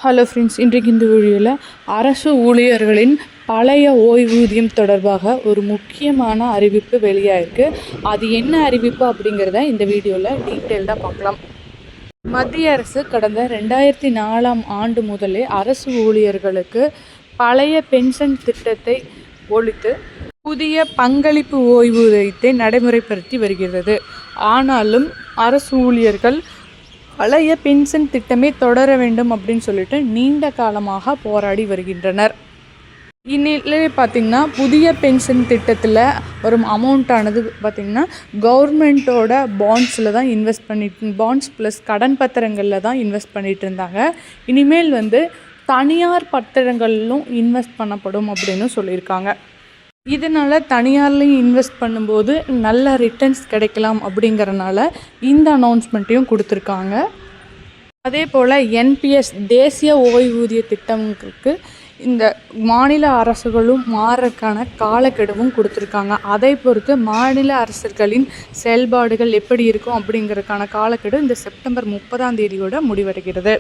Hello friends, இன்றைக்கு இந்த வீடியோவில் அரசு ஊழியர்களின் பழைய ஓய்வூதியம் தொடர்பாக ஒரு முக்கியமான அறிவிப்பு வெளியாயிருக்கு. அது என்ன அறிவிப்பு அப்படிங்கிறத இந்த வீடியோவில் டீட்டெயில்டாக பார்க்கலாம். மத்திய அரசு கடந்த 2004ஆம் ஆண்டு முதலே அரசு ஊழியர்களுக்கு பழைய பென்ஷன் திட்டத்தை ஒழித்து புதிய பங்களிப்பு ஓய்வூதியத்தை நடைமுறைப்படுத்தி வருகிறது. ஆனாலும் அரசு ஊழியர்கள் பழைய பென்ஷன் திட்டமே தொடர வேண்டும் அப்படின்னு சொல்லிட்டு நீண்ட காலமாக போராடி வருகின்றனர். இந்நிலையிலே பார்த்திங்கன்னா புதிய பென்ஷன் திட்டத்தில் ஒரு அமௌண்ட்டானது பார்த்திங்கன்னா கவர்மெண்ட்டோட பாண்ட்ஸில் தான் இன்வெஸ்ட் பாண்ட்ஸ் ப்ளஸ் கடன் பத்திரங்களில் தான் இன்வெஸ்ட் பண்ணிகிட்டு இருந்தாங்க. இனிமேல் தனியார் பத்திரங்களிலும் இன்வெஸ்ட் பண்ணப்படும் அப்படின்னு சொல்லியிருக்காங்க. இதனால் தனியார்லையும் இன்வெஸ்ட் பண்ணும்போது நல்ல ரிட்டர்ன்ஸ் கிடைக்கலாம் அப்படிங்கிறனால இந்த அனௌன்ஸ்மெண்ட்டையும் கொடுத்துருக்காங்க. அதே போல் என்பிஎஸ் தேசிய ஓய்வூதிய திட்டங்களுக்கு இந்த மாநில அரசுகளும் மாறக்கான காலக்கெடுவும் கொடுத்துருக்காங்க. அதை பொறுத்து மாநில அரசுகளின் செயல்பாடுகள் எப்படி இருக்கும் அப்படிங்கிறதுக்கான காலக்கெடு இந்த செப்டம்பர் 30ஆம் தேதியோட முடிவடைகிறது.